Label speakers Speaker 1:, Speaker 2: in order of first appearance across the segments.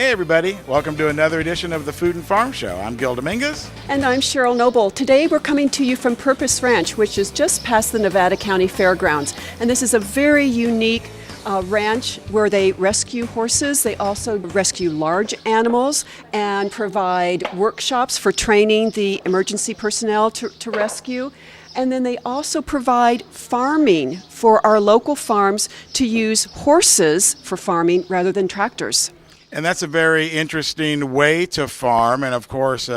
Speaker 1: Hey everybody, welcome to another edition of the Food and Farm Show. I'm Gil Dominguez.
Speaker 2: And I'm Cheryl Noble. Today we're coming to you from Purpose Ranch, which is just past the Nevada County Fairgrounds. And this is a very unique ranch where they rescue horses. They also rescue large animals and provide workshops for training the emergency personnel to rescue. And then they also provide farming for our local farms to use horses for farming rather than tractors.
Speaker 1: And that's a very interesting way to farm. And of course,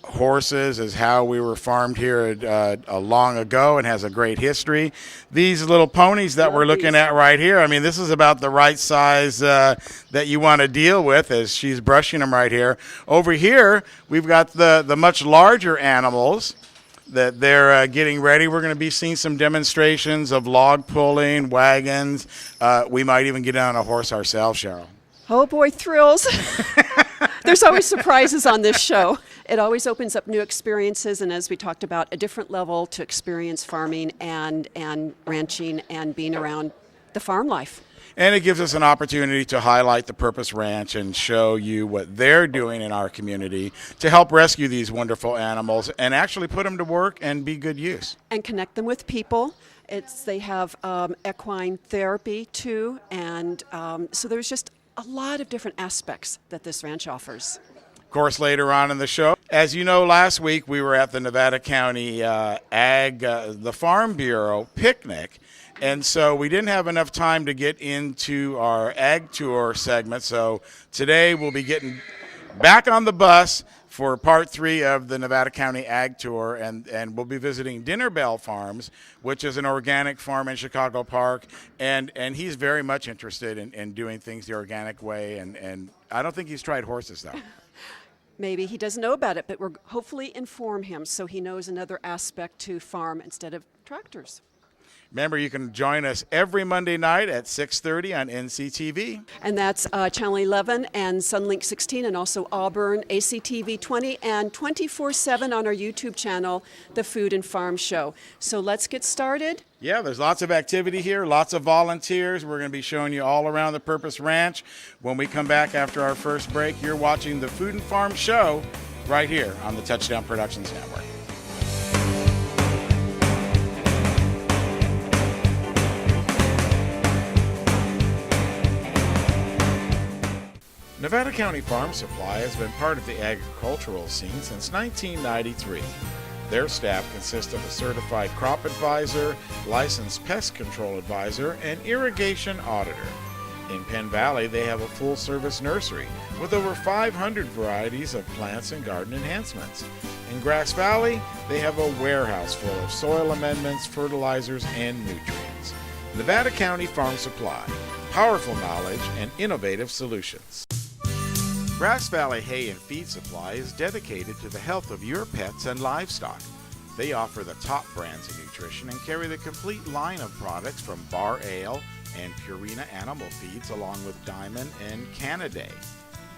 Speaker 1: horses is how we were farmed here long ago and has a great history. These little ponies that we're looking at right here, I mean, this is about the right size that you want to deal with as she's brushing them right here. Over here, we've got the much larger animals that they're getting ready. We're going to be seeing some demonstrations of log pulling, wagons. We might even get on a horse ourselves, Cheryl.
Speaker 2: Oh boy, thrills. There's always surprises on this show. It always opens up new experiences, and as we talked about, a different level to experience farming and ranching and being around the farm life.
Speaker 1: And it gives us an opportunity to highlight the Purpose Ranch and show you what they're doing in our community to help rescue these wonderful animals and actually put them to work and be good use.
Speaker 2: And connect them with people. They have equine therapy too, and so there's just a lot of different aspects that this ranch offers.
Speaker 1: Of course, later on in the show, as you know, last week we were at the Nevada County the Farm Bureau picnic. And so we didn't have enough time to get into our ag tour segment. So today we'll be getting back on the bus for part 3 of the Nevada County Ag Tour, and we'll be visiting Dinner Bell Farms, which is an organic farm in Chicago Park, and he's very much interested in doing things the organic way, and I don't think he's tried horses, though.
Speaker 2: Maybe he doesn't know about it, but we'll hopefully inform him so he knows another aspect to farm instead of tractors.
Speaker 1: Remember, you can join us every Monday night at 6:30 on NCTV.
Speaker 2: And that's Channel 11 and Sunlink 16, and also Auburn, ACTV 20, and 24/7 on our YouTube channel, The Food and Farm Show. So let's get started.
Speaker 1: Yeah, there's lots of activity here, lots of volunteers. We're going to be showing you all around the Purpose Ranch. When we come back after our first break, you're watching The Food and Farm Show right here on the Touchdown Productions Network. Nevada County Farm Supply has been part of the agricultural scene since 1993. Their staff consists of a certified crop advisor, licensed pest control advisor, and irrigation auditor. In Penn Valley, they have a full-service nursery with over 500 varieties of plants and garden enhancements. In Grass Valley, they have a warehouse full of soil amendments, fertilizers, and nutrients. Nevada County Farm Supply, powerful knowledge and innovative solutions. Grass Valley Hay and Feed Supply is dedicated to the health of your pets and livestock. They offer the top brands of nutrition and carry the complete line of products from Bar Ale and Purina animal feeds along with Diamond and Canaday.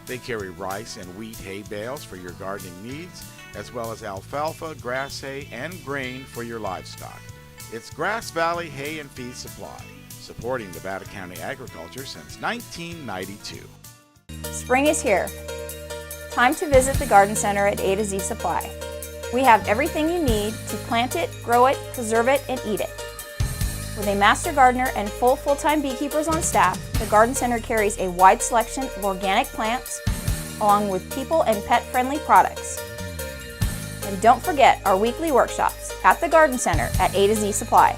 Speaker 1: They carry rice and wheat hay bales for your gardening needs, as well as alfalfa, grass hay, and grain for your livestock. It's Grass Valley Hay and Feed Supply, supporting Nevada County agriculture since 1992.
Speaker 3: Spring is here. Time to visit the Garden Center at A to Z Supply. We have everything you need to plant it, grow it, preserve it, and eat it. With a master gardener and full-time beekeepers on staff, the Garden Center carries a wide selection of organic plants, along with people and pet-friendly products. And don't forget our weekly workshops at the Garden Center at A to Z Supply.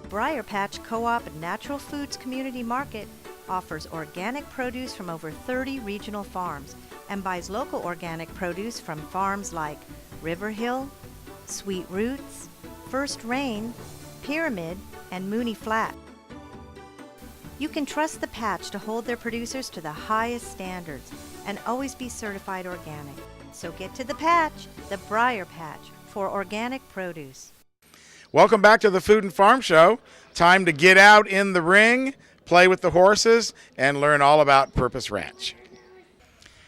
Speaker 4: Briar Patch Co-op and Natural Foods Community Market offers organic produce from over 30 regional farms and buys local organic produce from farms like River Hill, Sweet Roots, First Rain, Pyramid, and Mooney Flat. You can trust the Patch to hold their producers to the highest standards and always be certified organic. So get to the Patch, the Briar Patch, for organic produce.
Speaker 1: Welcome back to the Food and Farm Show. Time to get out in the ring, play with the horses, and learn all about Purpose Ranch.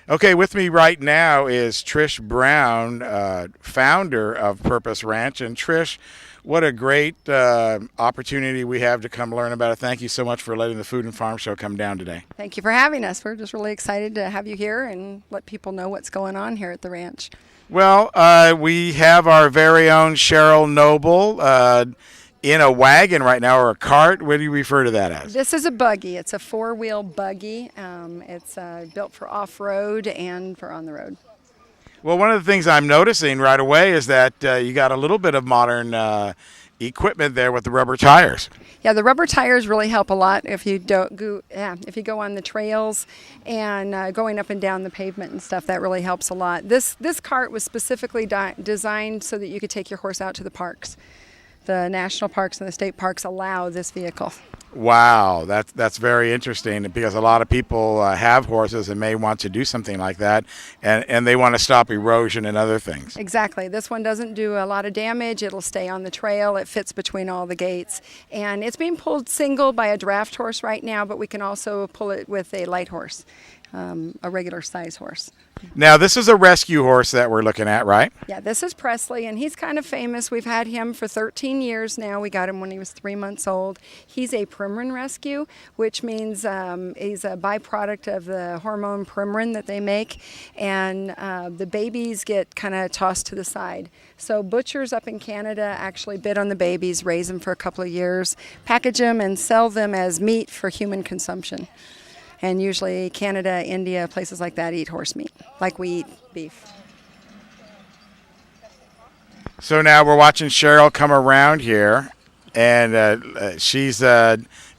Speaker 1: Okay, with me right now is Trish Brown, founder of Purpose Ranch. And Trish, what a great opportunity we have to come learn about it. Thank you so much for letting the Food and Farm Show come down today.
Speaker 5: Thank you for having us. We're just really excited to have you here and let people know what's going on here at the ranch.
Speaker 1: Well, we have our very own Cheryl Noble in a wagon right now, or a cart. What do you refer to that as?
Speaker 5: This is a buggy. It's a four-wheel buggy. It's built for off-road and for on the road.
Speaker 1: Well, one of the things I'm noticing right away is that you got a little bit of modern equipment there with the rubber tires.
Speaker 5: Yeah, the rubber tires really help a lot if you if you go on the trails and going up and down the pavement and stuff. That really helps a lot. This cart was specifically designed so that you could take your horse out to the parks. The national parks and the state parks allow this vehicle.
Speaker 1: Wow, that's very interesting, because a lot of people have horses and may want to do something like that, and they want to stop erosion and other things.
Speaker 5: Exactly. This one doesn't do a lot of damage. It'll stay on the trail. It fits between all the gates. And it's being pulled single by a draft horse right now, but we can also pull it with a light horse, a regular size horse.
Speaker 1: Now, this is a rescue horse that we're looking at, right?
Speaker 5: Yeah, this is Presley, and he's kind of famous. We've had him for 13 years now. We got him when he was 3 months old. He's a Premarin rescue, which means he's a byproduct of the hormone Premarin that they make, and the babies get kind of tossed to the side. So butchers up in Canada actually bid on the babies, raise them for a couple of years, package them, and sell them as meat for human consumption. And usually Canada, India, places like that eat horse meat, like we eat beef.
Speaker 1: So now we're watching Cheryl come around here, and she's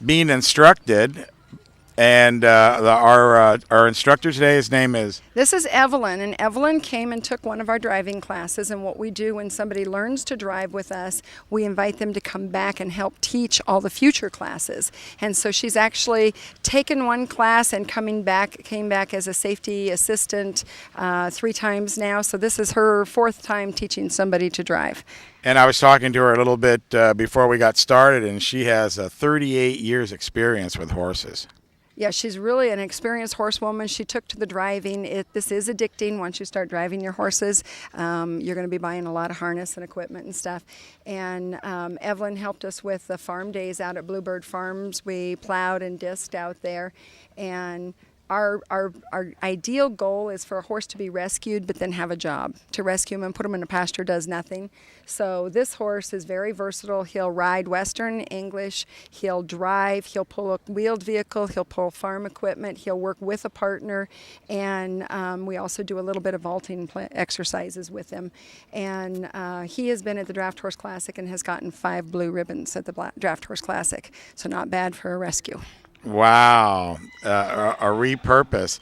Speaker 1: being instructed. And our instructor today, his name is?
Speaker 5: This is Evelyn, and Evelyn came and took one of our driving classes. And what we do when somebody learns to drive with us, we invite them to come back and help teach all the future classes. And so she's actually taken one class and came back as a safety assistant 3 times now. So this is her 4th time teaching somebody to drive.
Speaker 1: And I was talking to her a little bit before we got started, and she has 38 years experience with horses.
Speaker 5: Yeah, she's really an experienced horsewoman. She took to the driving. This is addicting once you start driving your horses. You're going to be buying a lot of harness and equipment and stuff. And Evelyn helped us with the farm days out at Bluebird Farms. We plowed and disked out there. And our ideal goal is for a horse to be rescued but then have a job. To rescue him and put him in a pasture does nothing. So this horse is very versatile. He'll ride Western English, he'll drive, he'll pull a wheeled vehicle, he'll pull farm equipment, he'll work with a partner, and we also do a little bit of vaulting exercises with him. And he has been at the Draft Horse Classic and has gotten 5 blue ribbons at the Draft Horse Classic, so not bad for a rescue.
Speaker 1: Wow, a repurpose.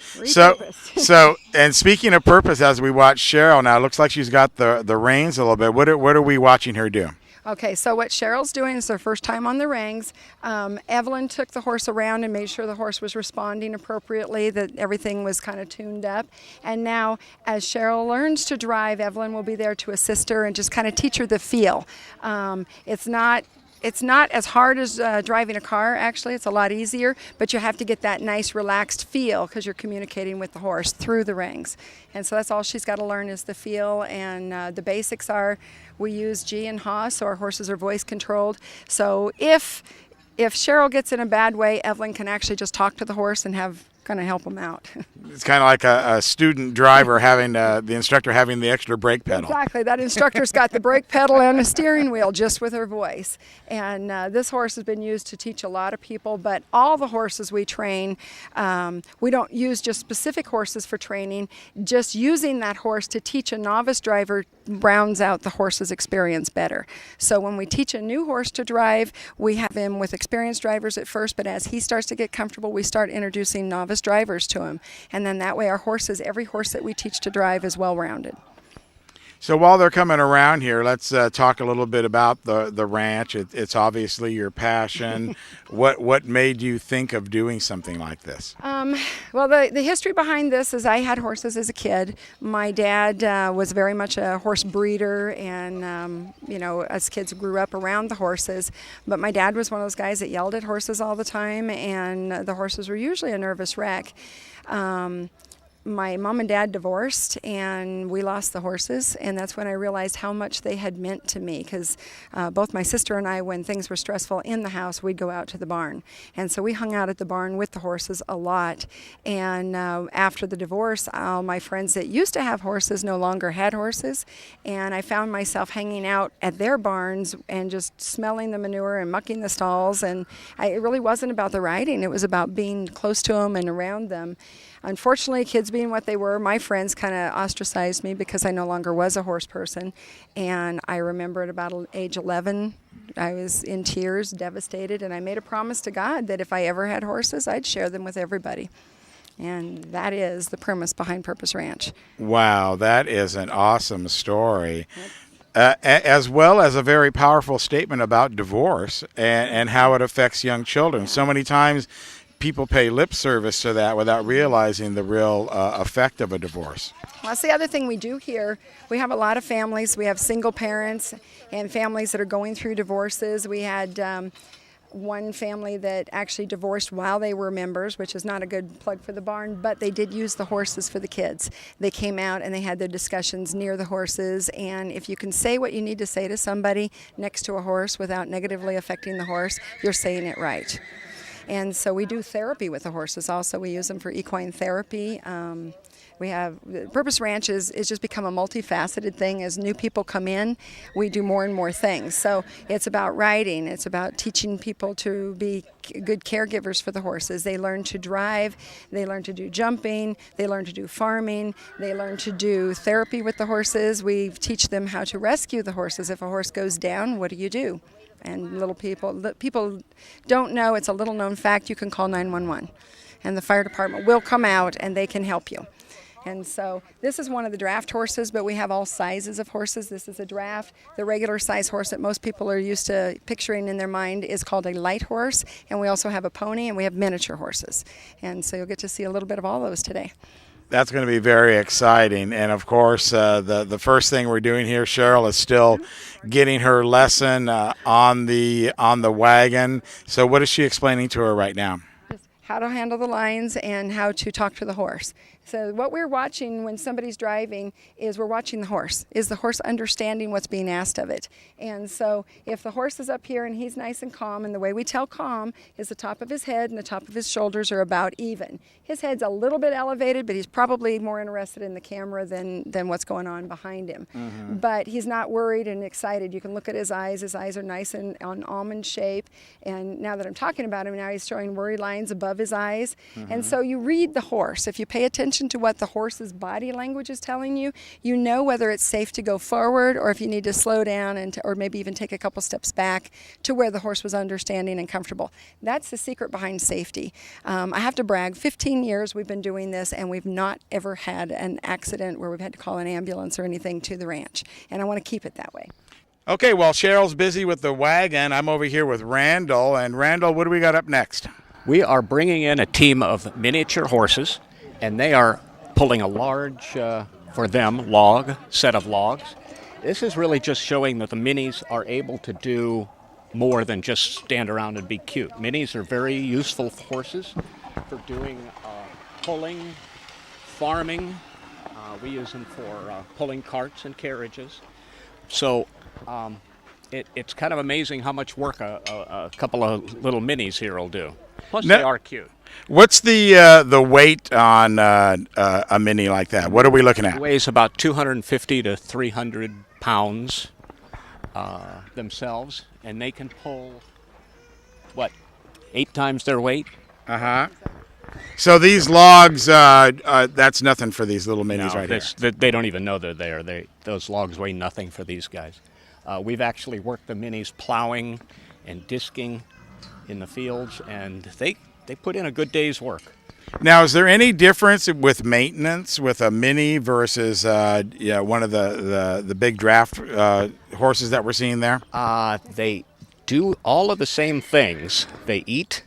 Speaker 1: So, and speaking of purpose, as we watch Cheryl now, it looks like she's got the reins a little bit. What are we watching her do?
Speaker 5: Okay, so what Cheryl's doing is her first time on the reins. Evelyn took the horse around and made sure the horse was responding appropriately, that everything was kind of tuned up. And now, as Cheryl learns to drive, Evelyn will be there to assist her and just kind of teach her the feel. It's not as hard as driving a car, actually. It's a lot easier, but you have to get that nice relaxed feel because you're communicating with the horse through the reins. And so that's all she's got to learn is the feel, and the basics are we use G and Ha, so our horses are voice controlled. So if Cheryl gets in a bad way, Evelyn can actually just talk to the horse and kind of help him out.
Speaker 1: It's kind of like a student driver having the instructor having the extra brake pedal.
Speaker 5: Exactly. That instructor's got the brake pedal and a steering wheel just with her voice. And this horse has been used to teach a lot of people, but all the horses we train, we don't use just specific horses for training. Just using that horse to teach a novice driver rounds out the horse's experience better. So when we teach a new horse to drive, we have him with experienced drivers at first, but as he starts to get comfortable, we start introducing novice drivers to him. And then that way our horses, every horse that we teach to drive is well-rounded.
Speaker 1: So while they're coming around here, let's talk a little bit about the ranch. It's obviously your passion. What made you think of doing something like this?
Speaker 5: Well, the history behind this is I had horses as a kid. My dad was very much a horse breeder, and us kids grew up around the horses. But my dad was one of those guys that yelled at horses all the time, and the horses were usually a nervous wreck. my mom and dad divorced, and we lost the horses, and that's when I realized how much they had meant to me, because both my sister and I, when things were stressful in the house, we'd go out to the barn. And so we hung out at the barn with the horses a lot. And after the divorce, all my friends that used to have horses no longer had horses, and I found myself hanging out at their barns and just smelling the manure and mucking the stalls. And it really wasn't about the riding, it was about being close to them and around them. Unfortunately, kids being what they were, my friends kind of ostracized me because I no longer was a horse person. And I remember at about age 11, I was in tears, devastated, and I made a promise to God that if I ever had horses, I'd share them with everybody. And that is the premise behind Purpose Ranch.
Speaker 1: Wow, that is an awesome story. As well as a very powerful statement about divorce and how it affects young children. So many times people pay lip service to that without realizing the real effect of a divorce.
Speaker 5: Well, that's the other thing we do here. We have a lot of families. We have single parents and families that are going through divorces. We had one family that actually divorced while they were members, which is not a good plug for the barn, but they did use the horses for the kids. They came out and they had their discussions near the horses, and if you can say what you need to say to somebody next to a horse without negatively affecting the horse, you're saying it right. And so we do therapy with the horses also. We use them for equine therapy. We have Purpose Ranch is just become a multifaceted thing. As new people come in, we do more and more things. So it's about riding. It's about teaching people to be good caregivers for the horses. They learn to drive. They learn to do jumping. They learn to do farming. They learn to do therapy with the horses. We teach them how to rescue the horses. If a horse goes down, what do you do? And people don't know, it's a little known fact, you can call 911 and the fire department will come out and they can help you. And so this is one of the draft horses, but we have all sizes of horses. This is a draft. The regular size horse that most people are used to picturing in their mind is called a light horse, and we also have a pony, and we have miniature horses. And so you'll get to see a little bit of all those today.
Speaker 1: That's going to be very exciting. And, of course, the first thing we're doing here, Cheryl, is still getting her lesson on the wagon. So what is she explaining to her right now?
Speaker 5: How to handle the lines and how to talk to the horse. So what we're watching when somebody's driving is we're watching the horse. Is the horse understanding what's being asked of it? And so if the horse is up here and he's nice and calm, and the way we tell calm is the top of his head and the top of his shoulders are about even. His head's a little bit elevated, but he's probably more interested in the camera than what's going on behind him. Mm-hmm. But he's not worried and excited. You can look at his eyes. His eyes are nice and on almond shape. And now that I'm talking about him, now he's showing worry lines above his eyes. Mm-hmm. And so you read the horse. If you pay attention to what the horse's body language is telling you, you know whether it's safe to go forward or if you need to slow down or maybe even take a couple steps back to where the horse was understanding and comfortable. That's the secret behind safety. I have to brag, 15 years we've been doing this and we've not ever had an accident where we've had to call an ambulance or anything to the ranch. And I want to keep it that way.
Speaker 1: Okay, well, Cheryl's busy with the wagon. I'm over here with Randall. And Randall, what do we got up next?
Speaker 6: We are bringing in a team of miniature horses, and they are pulling a large, for them, set of logs. This is really just showing that the minis are able to do more than just stand around and be cute. Minis are very useful horses for doing pulling, farming. We use them for pulling carts and carriages. So it's kind of amazing how much work a couple of little minis here will do. Plus, they are cute.
Speaker 1: What's the weight on a mini like that? What are we looking at?
Speaker 6: It weighs about 250 to 300 pounds themselves, and they can pull, 8 times their weight?
Speaker 1: Uh-huh. So these logs, that's nothing for these little minis here.
Speaker 6: They don't even know they're there. Those logs weigh nothing for these guys. We've actually worked the minis plowing and disking in the fields, and they put in a good day's work.
Speaker 1: Now, is there any difference with maintenance with a mini versus one of the big draft horses that we're seeing there?
Speaker 6: They do all of the same things. They eat.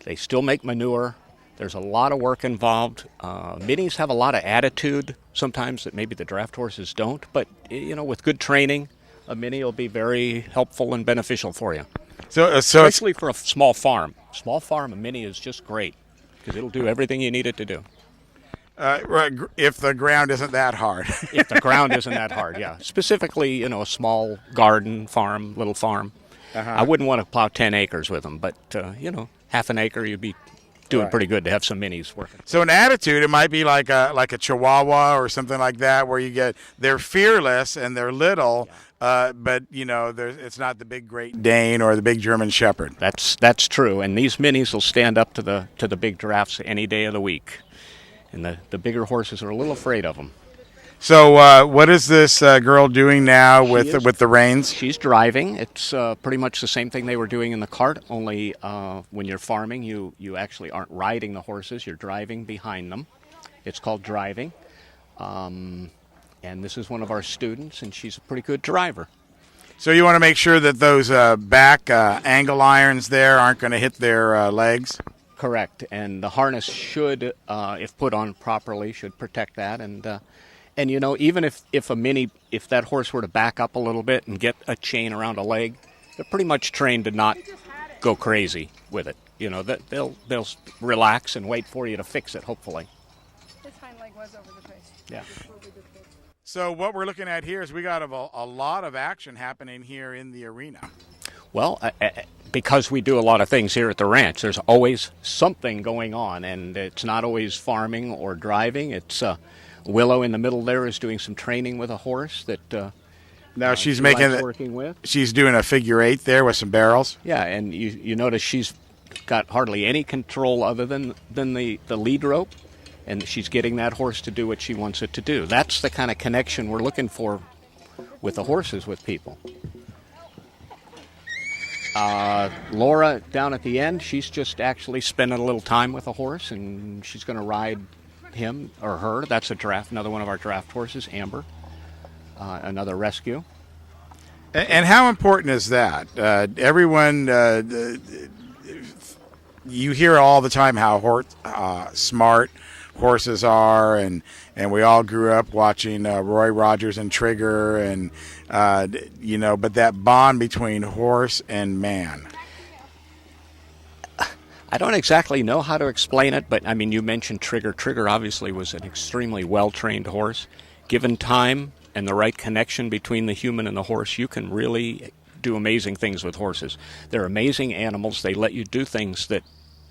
Speaker 6: They still make manure. There's a lot of work involved. Minis have a lot of attitude sometimes that maybe the draft horses don't. But, with good training, a mini will be very helpful and beneficial for you. So especially for a small farm. Small farm, a mini is just great because it'll do everything you need it to do.
Speaker 1: If the ground isn't that hard.
Speaker 6: If the ground isn't that hard, yeah. Specifically, a small garden, little farm. I wouldn't want to plow 10 acres with them, but, half an acre, you'd be doing pretty good to have some minis working.
Speaker 1: So in attitude, it might be like a Chihuahua or something like that, where they're fearless and they're little, but it's not the big Great Dane or the big German Shepherd.
Speaker 6: That's true, and these minis will stand up to the big giraffes any day of the week, and the bigger horses are a little afraid of them.
Speaker 1: So what is this girl doing now with the reins?
Speaker 6: She's driving. It's pretty much the same thing they were doing in the cart, only when you're farming, you actually aren't riding the horses. You're driving behind them. It's called driving. And this is one of our students, and she's a pretty good driver.
Speaker 1: So you want to make sure that those back angle irons there aren't going to hit their legs?
Speaker 6: Correct. And the harness should, if put on properly, should protect that. And even if that horse were to back up a little bit and get a chain around a leg, they're pretty much trained to not go crazy with it. They'll relax and wait for you to fix it, hopefully.
Speaker 5: His hind leg was over the place.
Speaker 6: Yeah.
Speaker 1: So what we're looking at here is we got a lot of action happening here in the arena.
Speaker 6: Well, because we do a lot of things here at the ranch, there's always something going on, and it's not always farming or driving. It's Willow in the middle there is doing some training with a horse that
Speaker 1: now she's
Speaker 6: working with.
Speaker 1: She's doing a figure 8 there with some barrels.
Speaker 6: Yeah, and you notice she's got hardly any control other than the lead rope, and she's getting that horse to do what she wants it to do. That's the kind of connection we're looking for with the horses with people. Laura down at the end, she's just actually spending a little time with the horse, and she's going to ride him or her. That's another one of our draft horses, Amber, another rescue.
Speaker 1: And how important is that? Everyone, you hear all the time how smart horses are, and we all grew up watching Roy Rogers and Trigger, and but that bond between horse and man.
Speaker 6: I don't exactly know how to explain it, but you mentioned Trigger. Trigger obviously was an extremely well-trained horse. Given time and the right connection between the human and the horse, you can really do amazing things with horses. They're amazing animals. They let you do things that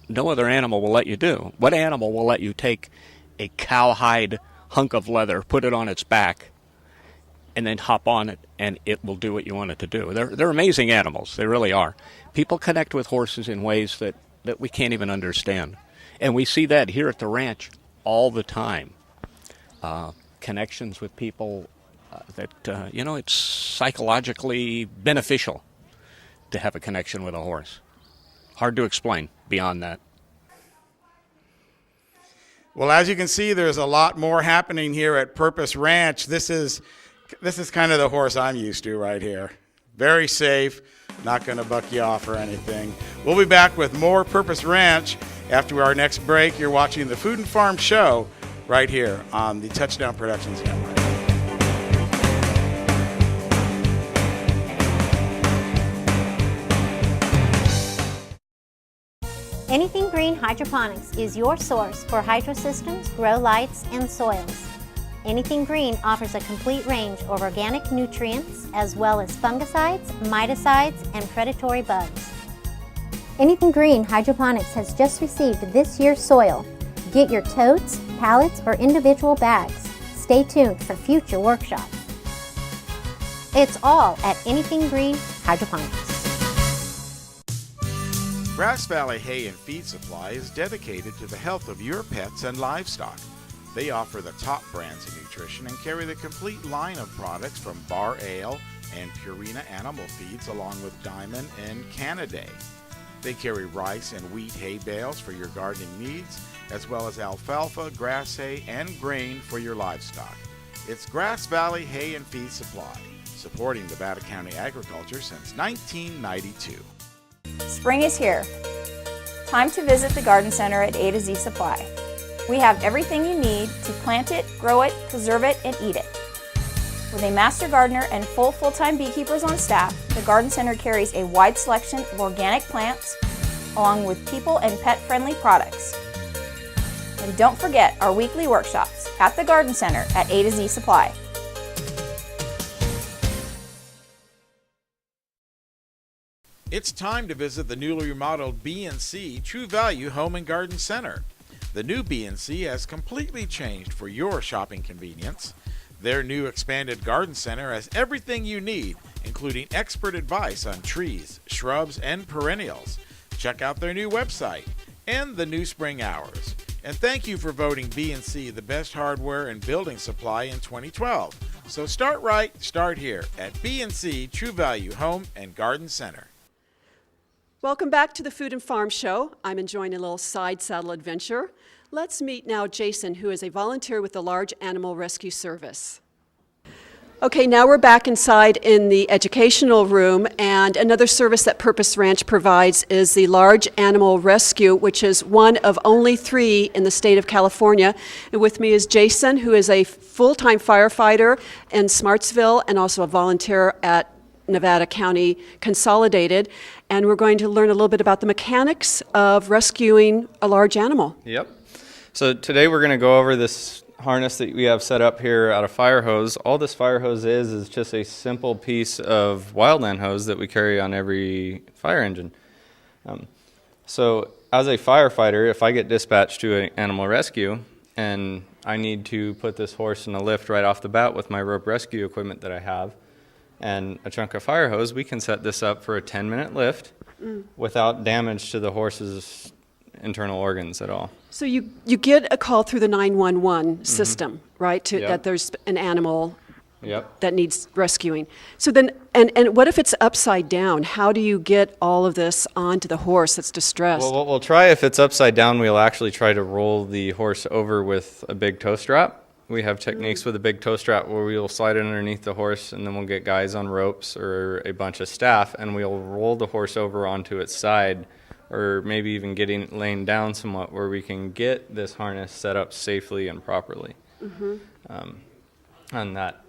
Speaker 6: no other animal will let you do. What animal will let you take a cowhide hunk of leather, put it on its back, and then hop on it, and it will do what you want it to do? They're amazing animals. They really are. People connect with horses in ways that we can't even understand. And we see that here at the ranch all the time. Connections with people that, it's psychologically beneficial to have a connection with a horse. Hard to explain beyond that.
Speaker 1: Well, as you can see, there's a lot more happening here at Purpose Ranch. This is kind of the horse I'm used to right here. Very safe. Not going to buck you off or anything. We'll be back with more Purpose Ranch after our next break. You're watching the Food and Farm Show right here on the Touchdown Productions Network.
Speaker 7: Anything Green Hydroponics is your source for hydrosystems, grow lights, and soils. Anything Green offers a complete range of organic nutrients as well as fungicides, miticides, and predatory bugs. Anything Green Hydroponics has just received this year's soil. Get your totes, pallets, or individual bags. Stay tuned for future workshops. It's all at Anything Green Hydroponics.
Speaker 1: Grass Valley Hay and Feed Supply is dedicated to the health of your pets and livestock. They offer the top brands of nutrition and carry the complete line of products from Bar Ale and Purina Animal Feeds along with Diamond and Canaday. They carry rice and wheat hay bales for your gardening needs, as well as alfalfa, grass hay, and grain for your livestock. It's Grass Valley Hay and Feed Supply, supporting Nevada County agriculture since 1992.
Speaker 3: Spring is here. Time to visit the Garden Center at A to Z Supply. We have everything you need to plant it, grow it, preserve it, and eat it. With a master gardener and full-time beekeepers on staff, the Garden Center carries a wide selection of organic plants, along with people and pet-friendly products. And don't forget our weekly workshops at the Garden Center at A to Z Supply.
Speaker 1: It's time to visit the newly remodeled B&C True Value Home and Garden Center. The new B&C has completely changed for your shopping convenience. Their new expanded garden center has everything you need, including expert advice on trees, shrubs, and perennials. Check out their new website and the new spring hours. And thank you for voting B&C the best hardware and building supply in 2012. So start right, start here at B&C True Value Home and Garden Center.
Speaker 2: Welcome back to the Food and Farm Show. I'm enjoying a little side saddle adventure. Let's meet now Jason, who is a volunteer with the Large Animal Rescue Service. Okay, now we're back inside in the educational room, and another service that Purpose Ranch provides is the Large Animal Rescue, which is one of only 3 in the state of California. And with me is Jason, who is a full-time firefighter in Smartsville and also a volunteer at Nevada County Consolidated, and we're going to learn a little bit about the mechanics of rescuing a large animal.
Speaker 8: Yep. So today we're going to go over this harness that we have set up here out of fire hose. All this fire hose is just a simple piece of wildland hose that we carry on every fire engine. So as a firefighter, if I get dispatched to an animal rescue and I need to put this horse in a lift right off the bat with my rope rescue equipment that I have, and a chunk of fire hose, we can set this up for a 10-minute lift without damage to the horse's internal organs at all.
Speaker 2: So you get a call through the 911 system, right, that there's an animal that needs rescuing. So then, and what if it's upside down? How do you get all of this onto the horse that's distressed?
Speaker 8: Well, we'll try, if it's upside down, we'll actually try to roll the horse over with a big toe strap. We have techniques with a big toe strap where we'll slide it underneath the horse, and then we'll get guys on ropes or a bunch of staff, and we'll roll the horse over onto its side, or maybe even laying down somewhat, where we can get this harness set up safely and properly. On that.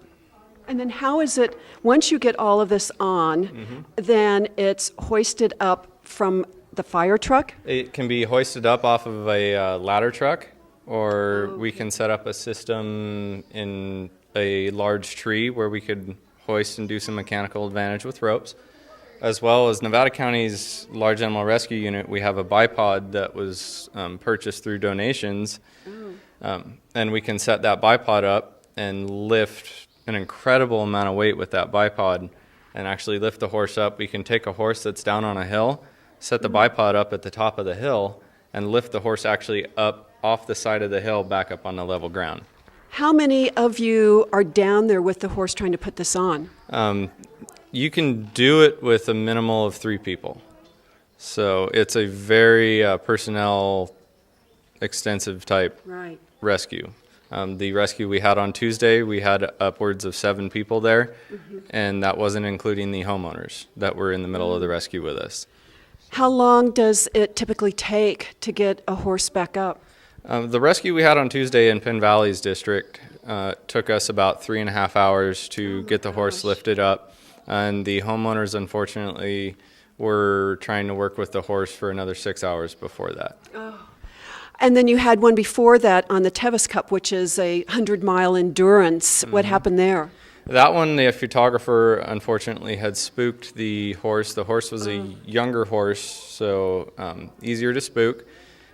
Speaker 2: And then how is it, once you get all of this on, then it's hoisted up from the fire truck?
Speaker 8: It can be hoisted up off of a ladder truck, or we can set up a system in a large tree where we could hoist and do some mechanical advantage with ropes. As well as Nevada County's Large Animal Rescue Unit, we have a bipod that was purchased through donations, and we can set that bipod up and lift an incredible amount of weight with that bipod and actually lift the horse up. We can take a horse that's down on a hill, set the bipod up at the top of the hill, and lift the horse actually up off the side of the hill back up on the level ground.
Speaker 2: How many of you are down there with the horse trying to put this on?
Speaker 8: You can do it with a minimal of 3 people. So it's a very personnel extensive type rescue. The rescue we had on Tuesday, we had upwards of 7 people there, and that wasn't including the homeowners that were in the middle of the rescue with us.
Speaker 2: How long does it typically take to get a horse back up?
Speaker 8: The rescue we had on Tuesday in Penn Valley's district took us about 3.5 hours to get the horse lifted up, and the homeowners, unfortunately, were trying to work with the horse for another 6 hours before that.
Speaker 2: And then you had one before that on the Tevis Cup, which is a 100-mile endurance. What happened there?
Speaker 8: That one, the photographer, unfortunately, had spooked the horse. The horse was a younger horse, so easier to spook.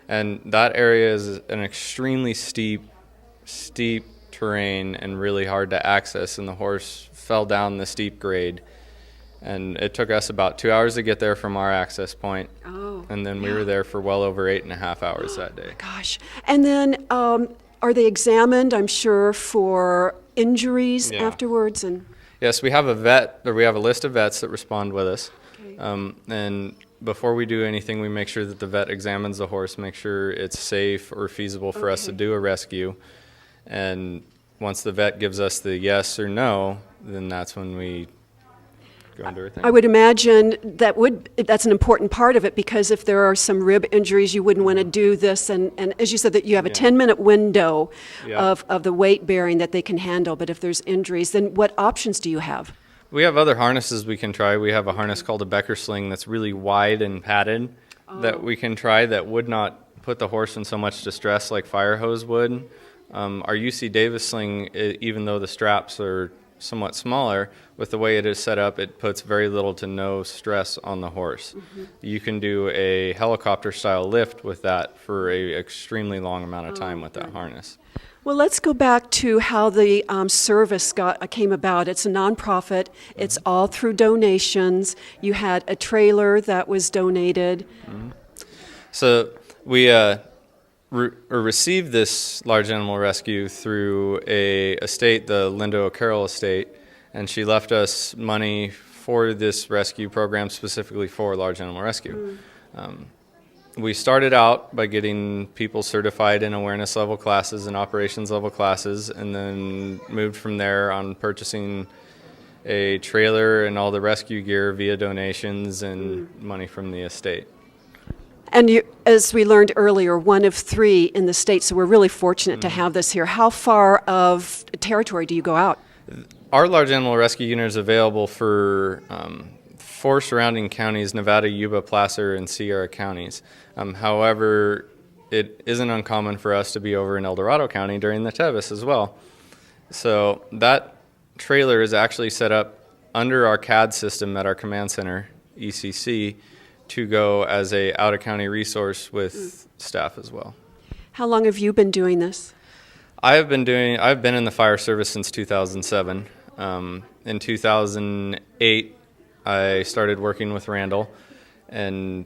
Speaker 8: And that area is an extremely steep terrain and really hard to access, and the horse fell down the steep grade. And it took us about 2 hours to get there from our access point. And then we were there for well over 8.5 hours that day.
Speaker 2: Gosh. And then are they examined, I'm sure, for injuries afterwards? And
Speaker 8: yes, we have a list of vets that respond with us. And before we do anything, we make sure that the vet examines the horse, make sure it's safe or feasible for us to do a rescue. And once the vet gives us the yes or no, then that's when we go and do our thing.
Speaker 2: I would imagine that's an important part of it, because if there are some rib injuries, you wouldn't want to do this. And as you said, that you have a 10-minute window of the weight bearing that they can handle. But if there's injuries, then what options do you have?
Speaker 8: We have other harnesses we can try. We have a harness called a Becker sling that's really wide and padded that we can try that would not put the horse in so much distress like fire hose would. Our UC Davis sling, even though the straps are somewhat smaller, with the way it is set up, it puts very little to no stress on the horse. You can do a helicopter style lift with that for a extremely long amount of time with that harness.
Speaker 2: Well, let's go back to how the service came about. It's a nonprofit. It's all through donations. You had a trailer that was donated.
Speaker 8: So we received this large animal rescue through a estate, the Linda O'Carroll estate, and she left us money for this rescue program specifically for large animal rescue. We started out by getting people certified in awareness level classes and operations level classes, and then moved from there on purchasing a trailer and all the rescue gear via donations and money from the estate.
Speaker 2: And you, as we learned earlier, one of 3 in the state, so we're really fortunate to have this here. How far of territory do you go out?
Speaker 8: Our large animal rescue unit is available for 4 surrounding counties, Nevada, Yuba, Placer, and Sierra counties. However, it isn't uncommon for us to be over in El Dorado County during the Tevis as well. So that trailer is actually set up under our CAD system at our command center, ECC, to go as a out-of-county resource with staff as well.
Speaker 2: How long have you been doing this?
Speaker 8: I've been in the fire service since 2007. In 2008, I started working with Randall and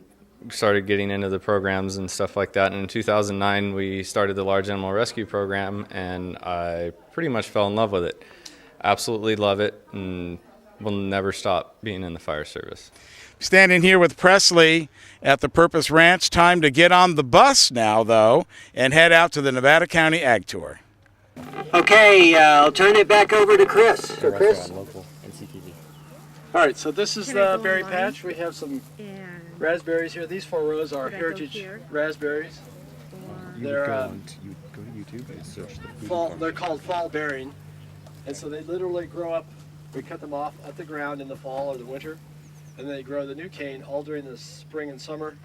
Speaker 8: started getting into the programs and stuff like that. And in 2009, we started the Large Animal Rescue Program, and I pretty much fell in love with it. Absolutely love it, and will never stop being in the fire service.
Speaker 1: Standing here with Presley at the Purpose Ranch. Time to get on the bus now, though, and head out to the Nevada County Ag Tour.
Speaker 9: Okay, I'll turn it back over to Chris. So Chris?
Speaker 10: All right, so this is the berry patch. We have some raspberries here. These 4 rows are heritage raspberries. They're
Speaker 11: go to YouTube and search the food
Speaker 10: fall. They're called fall bearing, and so they literally grow up. We cut them off at the ground in the fall or the winter, and then they grow the new cane all during the spring and summer,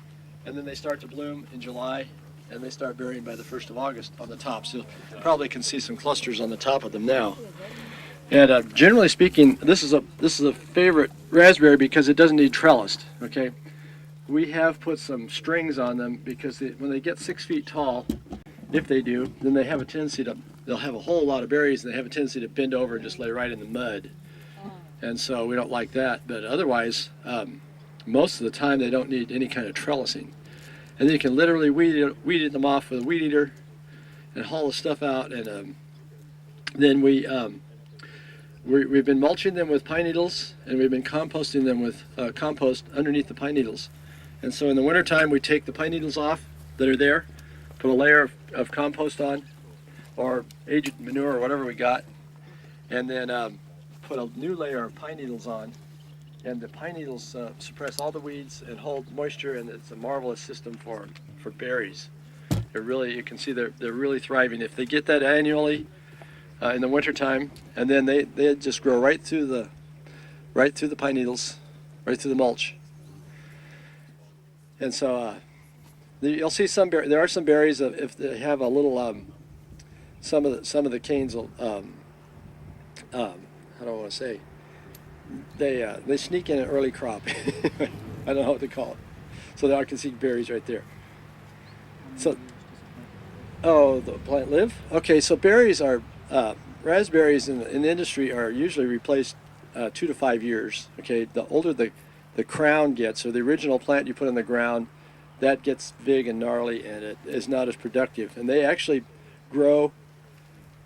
Speaker 10: and then they start to bloom in July, and they start bearing by the 1st of August on the top. So you probably can see some clusters on the top of them now. And generally speaking, this is a favorite raspberry because it doesn't need trellised. Okay, we have put some strings on them because when they get 6 feet tall, if they do, then they have a tendency they'll have a whole lot of berries, and they have a tendency to bend over and just lay right in the mud. And so we don't like that. But otherwise, most of the time they don't need any kind of trellising. And then you can literally weed them off with a weed eater and haul the stuff out. And then we've been mulching them with pine needles, and we've been composting them with compost underneath the pine needles. And so in the wintertime, we take the pine needles off that are there, put a layer of compost on, or aged manure or whatever we got, and then put a new layer of pine needles on. And the pine needles suppress all the weeds and hold moisture, and it's a marvelous system for berries. You can see they're really thriving. If they get that annually, in the wintertime, and then they just grow right through the pine needles, right through the mulch. And so you'll see there are some berries if they have a little some of the canes will how do I want to say, they sneak in an early crop. I don't know what to call it. So there I can see berries right there. So the plant live? Okay, so berries are raspberries in the industry are usually replaced 2 to 5 years. Okay, the older the crown gets, or the original plant you put in the ground, that gets big and gnarly, and it is not as productive. And they actually grow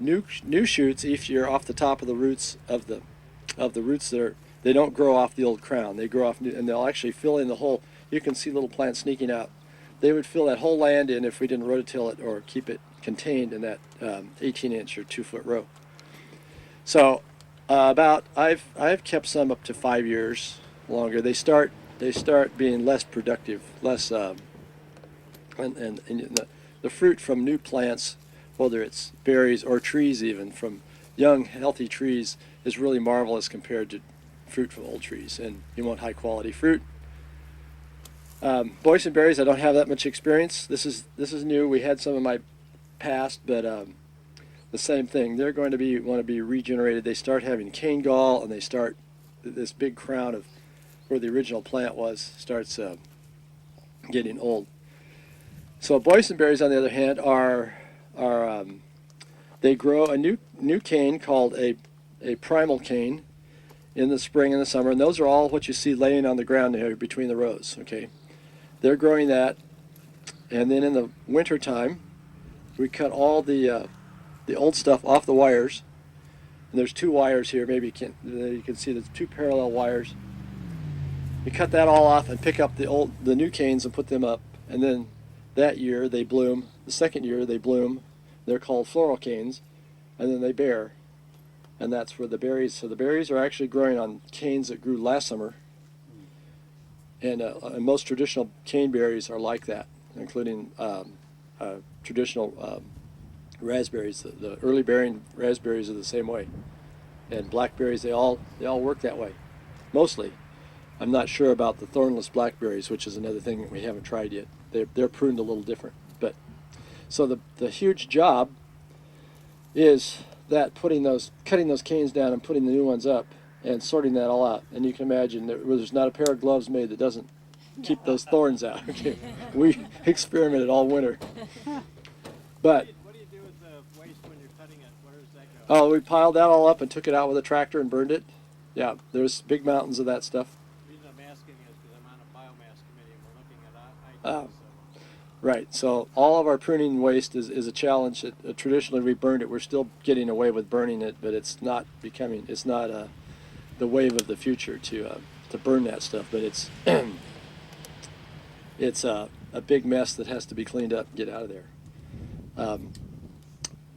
Speaker 10: new shoots each year off the top of the roots of the roots they don't grow off the old crown. They grow off new, and they'll actually fill in the whole. You can see little plants sneaking out. They would fill that whole land in if we didn't rototill it or keep it contained in that 18-inch or 2-foot row. So I've kept some up to 5 years longer. They start being less productive, less and the fruit from new plants, whether it's berries or trees, even from young healthy trees, is really marvelous compared to fruit from old trees. And you want high quality fruit. Boysenberries, I don't have that much experience. This is new. We had some in my past, but the same thing. They're going to want to be regenerated. They start having cane gall, and they start this big crown of where the original plant was starts getting old. So boysenberries, on the other hand, are they grow a new cane called a primal cane in the spring and the summer, and those are all what you see laying on the ground here between the rows. Okay, they're growing that, and then in the winter time, we cut all the old stuff off the wires. And there's 2 wires here. Maybe you can see there's 2 parallel wires. You cut that all off and pick up the new canes and put them up, and then that year they bloom. The second year they bloom. They're called floral canes, and then they bear, and that's where the berries. So the berries are actually growing on canes that grew last summer, and most traditional cane berries are like that, including traditional raspberries. The early bearing raspberries are the same way, and blackberries, they all work that way, mostly. I'm not sure about the thornless blackberries, which is another thing that we haven't tried yet. They're pruned a little different. But so the huge job is that cutting those canes down and putting the new ones up and sorting that all out. And you can imagine there's not a pair of gloves made that doesn't keep those thorns out. Okay. We experimented all winter. But
Speaker 12: what do you do with the waste when you're cutting it? Where does that go?
Speaker 10: oh, we piled that all up and took it out with a tractor and burned it. Yeah, there's big mountains of that stuff.
Speaker 12: The reason I'm asking is because I'm on a biomass committee and we're looking at ideas.
Speaker 10: Right, so all of our pruning waste is a challenge. Traditionally we burned it. We're still getting away with burning it, but it's not the wave of the future to burn that stuff. But it's it's a big mess that has to be cleaned up and get out of there.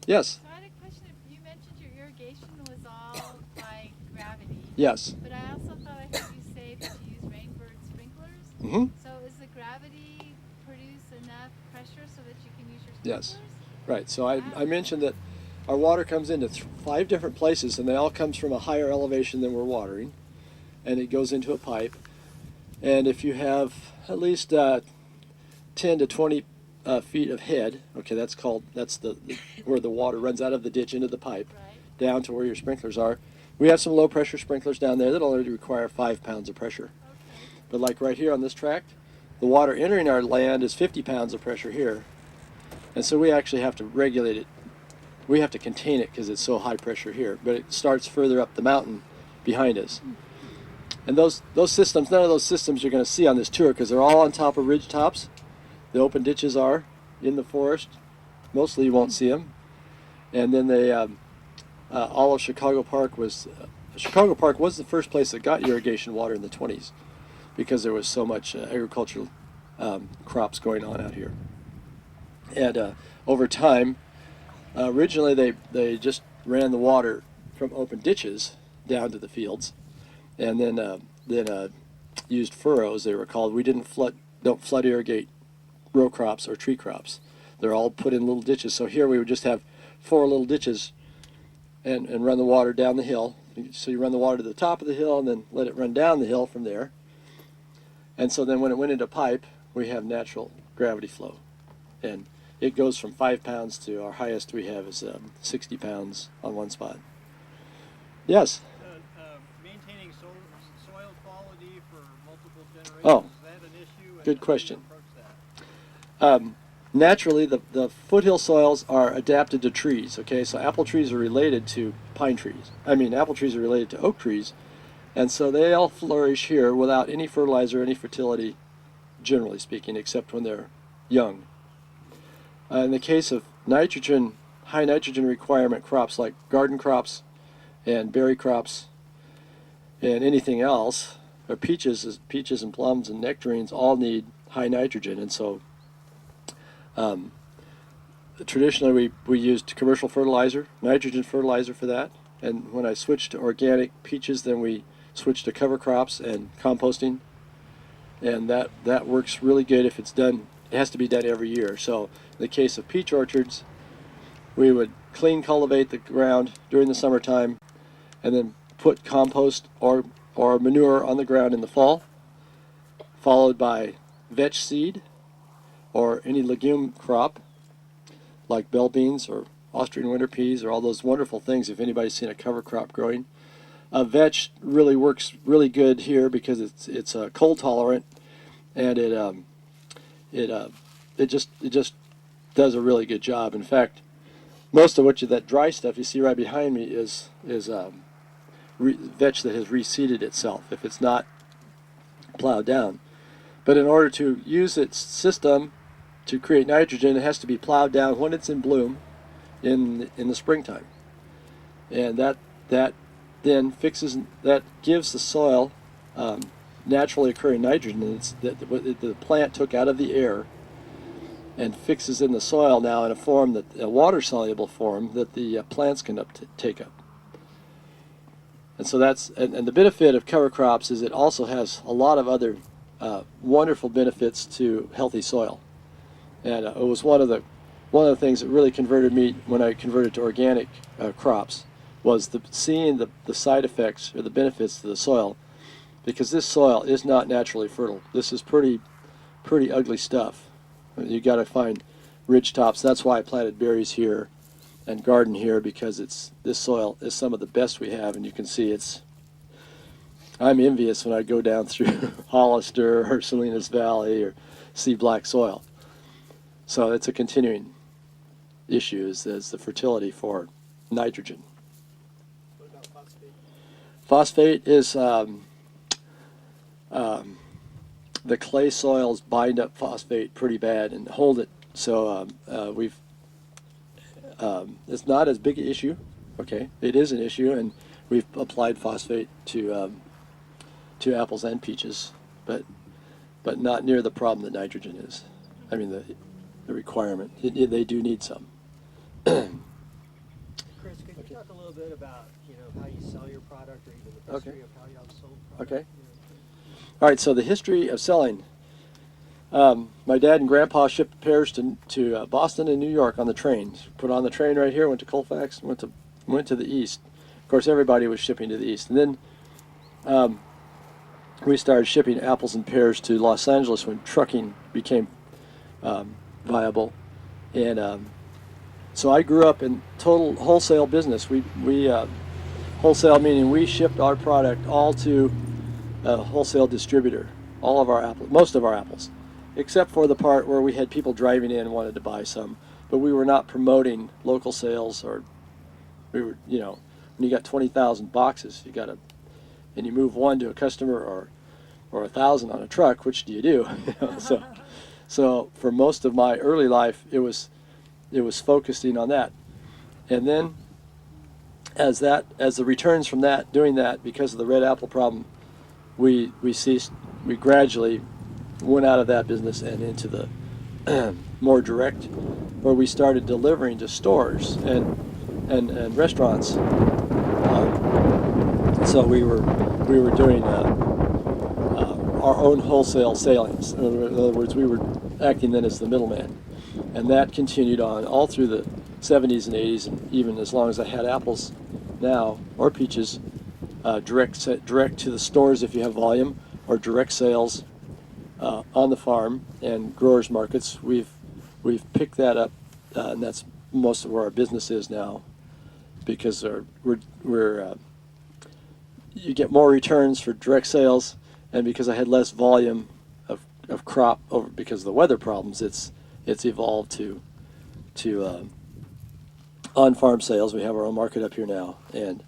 Speaker 10: Yes?
Speaker 13: So I had a question. You mentioned your irrigation was all by gravity.
Speaker 10: Yes.
Speaker 13: But I also thought I heard you say that you use rainbird sprinklers.
Speaker 10: Mm-hmm.
Speaker 13: So is the gravity produce enough pressure so that you can use your sprinklers?
Speaker 10: Yes. Right, so I mentioned that our water comes into 5 different places, and they all comes from a higher elevation than we're watering, and it goes into a pipe. And if you have at least 10 to 20 feet of head, okay, that's where the water runs out of the ditch into the pipe, right, down to where your sprinklers are. We have some low pressure sprinklers down there that only require 5 pounds of pressure. Okay. But like right here on this tract, the water entering our land is 50 pounds of pressure here. And so we actually have to regulate it. We have to contain it because it's so high pressure here, but it starts further up the mountain behind us. And those systems, none of those systems you're going to see on this tour because they're all on top of ridge tops. The open ditches are in the forest. Mostly you won't see them. And then they, all of Chicago Park was the first place that got irrigation water in the 20s because there was so much agricultural crops going on out here. And over time, originally they just ran the water from open ditches down to the fields, and then used furrows, they were called. We don't flood irrigate row crops or tree crops. They're all put in little ditches. So here we would just have 4 little ditches and run the water down the hill. So you run the water to the top of the hill and then let it run down the hill from there. And so then when it went into pipe, we have natural gravity flow. And it goes from 5 pounds to our highest we have is 60 pounds on one spot. Yes?
Speaker 12: Maintaining soil quality for multiple generations,
Speaker 10: Oh,
Speaker 12: is that an issue?
Speaker 10: good question. Naturally, the foothill soils are adapted to trees, okay? So apple trees are related to pine trees. Apple trees are related to oak trees. And so they all flourish here without any fertilizer, any fertility, generally speaking, except when they're young. In the case of nitrogen, high nitrogen requirement crops like garden crops and berry crops and anything else, or peaches and plums and nectarines all need high nitrogen. And so traditionally we used commercial fertilizer, nitrogen fertilizer for that. And when I switched to organic peaches, then we switched to cover crops and composting. And that works really good if it's done. It has to be done every year. So in the case of peach orchards, we would clean cultivate the ground during the summertime and then put compost or manure on the ground in the fall, followed by vetch seed or any legume crop like bell beans or Austrian winter peas or all those wonderful things, if anybody's seen a cover crop growing. Vetch really works really good here because it's cold tolerant, and it just does a really good job. In fact, most of that dry stuff you see right behind me is vetch that has reseeded itself if it's not plowed down. But in order to use its system to create nitrogen, it has to be plowed down when it's in bloom in the springtime, and that then gives the soil naturally occurring nitrogen that the plant took out of the air and fixes in the soil now in a water soluble form that the plants can take up. And so and the benefit of cover crops is it also has a lot of other wonderful benefits to healthy soil. And it was one of the things that really converted me when I converted to organic crops was seeing the side effects or the benefits to the soil, because this soil is not naturally fertile. This is pretty ugly stuff. You got to find ridge tops. That's why I planted berries here and garden here, because this soil is some of the best we have, and you can see I'm envious when I go down through Hollister or Salinas Valley or see black soil. So it's a continuing issue is the fertility for nitrogen.
Speaker 12: What about phosphate?
Speaker 10: Phosphate is the clay soils bind up phosphate pretty bad and hold it. So it's not as big an issue. Okay, it is an issue, and we've applied phosphate to apples and peaches, but not near the problem that nitrogen is. I mean the requirement. They do need some.
Speaker 14: Chris, could you talk a little bit about how you sell your product, or even the history of how y'all sold product?
Speaker 10: Okay. All right. So the history of selling. My dad and Grandpa shipped pears to Boston and New York on the train. Put on the train right here. Went to Colfax. Went to the east. Of course, everybody was shipping to the east, and then we started shipping apples and pears to Los Angeles when trucking became viable, and so I grew up in total wholesale business. We wholesale meaning we shipped our product all to a wholesale distributor. All of our apples, most of our apples, except for the part where we had people driving in and wanted to buy some, but we were not promoting local sales, or we were, when you got 20,000 boxes, and you move one to a customer or 1,000 on a truck, which do you do? So for most of my early life, it was focusing on that, and then as the returns from doing that because of the red apple problem, we ceased. We gradually went out of that business and into the more direct, where we started delivering to stores and restaurants. So we were doing our own wholesale sailings. In other words, we were acting then as the middleman, and that continued on all through the 70s and 80s, and even as long as I had apples now or peaches, direct to the stores if you have volume, or direct sales on the farm and growers markets. We've picked that up, and that's most of where our business is now, because you get more returns for direct sales, and because I had less volume of crop because of the weather problems, it's evolved to on-farm sales. We have our own market up here now, and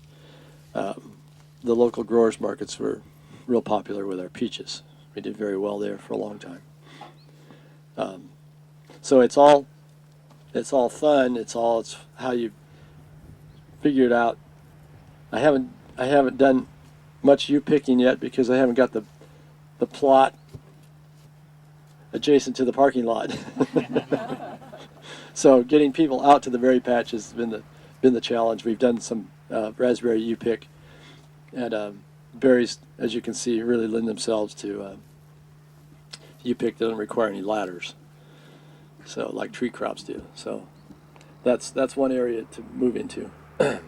Speaker 10: the local growers markets were real popular with our peaches. We did very well there for a long time. So it's all fun. It's how you figure it out. I haven't done much picking yet because I haven't got the plot adjacent to the parking lot. So getting people out to the berry patch has been the challenge. We've done some raspberry pick, and berries, as you can see, really lend themselves to pick. Doesn't require any ladders, so like tree crops do. So that's one area to move into.
Speaker 14: What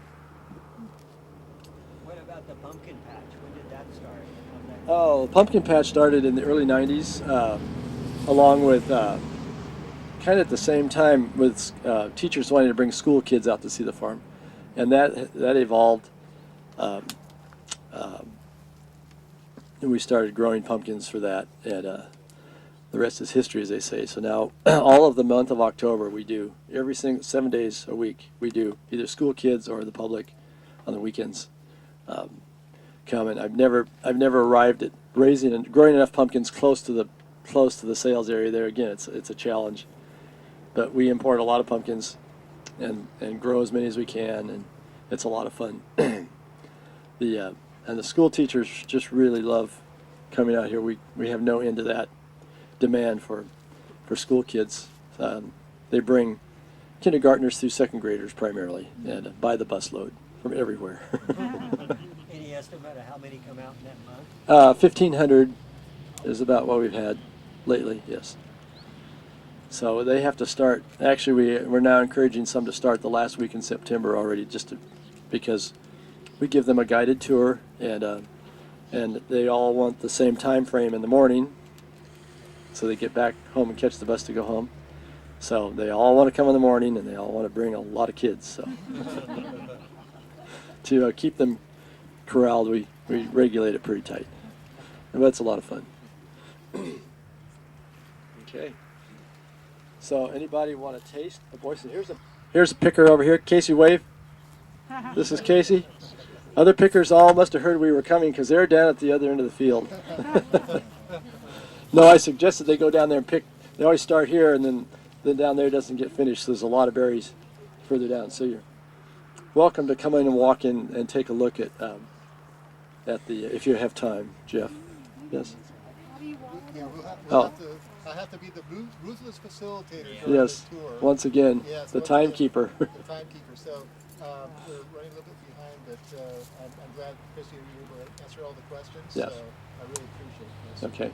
Speaker 14: about the pumpkin patch? When did that start?
Speaker 10: Oh, the pumpkin patch started in the early 90s. along with kind of at the same time with teachers wanting to bring school kids out to see the farm, and that evolved. And we started growing pumpkins for that, and the rest is history, as they say. So now, all of the month of October, we do every single 7 days a week. We do either school kids or the public on the weekends come. And I've never arrived at raising and growing enough pumpkins close to the sales area. There again, it's a challenge, but we import a lot of pumpkins and grow as many as we can, and it's a lot of fun. And the school teachers just really love coming out here. We have no end to that demand for school kids. They bring kindergartners through second graders primarily, and by the busload from everywhere.
Speaker 14: Any estimate of how many come out in that month?
Speaker 10: 1,500 is about what we've had lately, yes. So they have to start. Actually, we're now encouraging some to start the last week in September already, because we give them a guided tour, and they all want the same time frame in the morning, so they get back home and catch the bus to go home. So they all want to come in the morning, and they all want to bring a lot of kids. So to keep them corralled, we regulate it pretty tight, and that's a lot of fun. Okay. So anybody want to taste a voice? Here's a picker over here. Casey, wave. This is Casey. Other pickers all must have heard we were coming because they're down at the other end of the field. No, I suggested they go down there and pick. They always start here, and then down there doesn't get finished. So there's a lot of berries further down. So you're welcome to come in and walk in and take a look at the if you have time, Jeff. Yes.
Speaker 15: I have to be the ruthless facilitator.
Speaker 10: Yes.
Speaker 15: The tour.
Speaker 10: Once again,
Speaker 15: yes,
Speaker 10: the timekeeper.
Speaker 15: The timekeeper. So we're running a little bit behind, but I'm glad, Chris, you were able to answer all the questions.
Speaker 10: Yes.
Speaker 15: So I really appreciate this.
Speaker 10: Okay.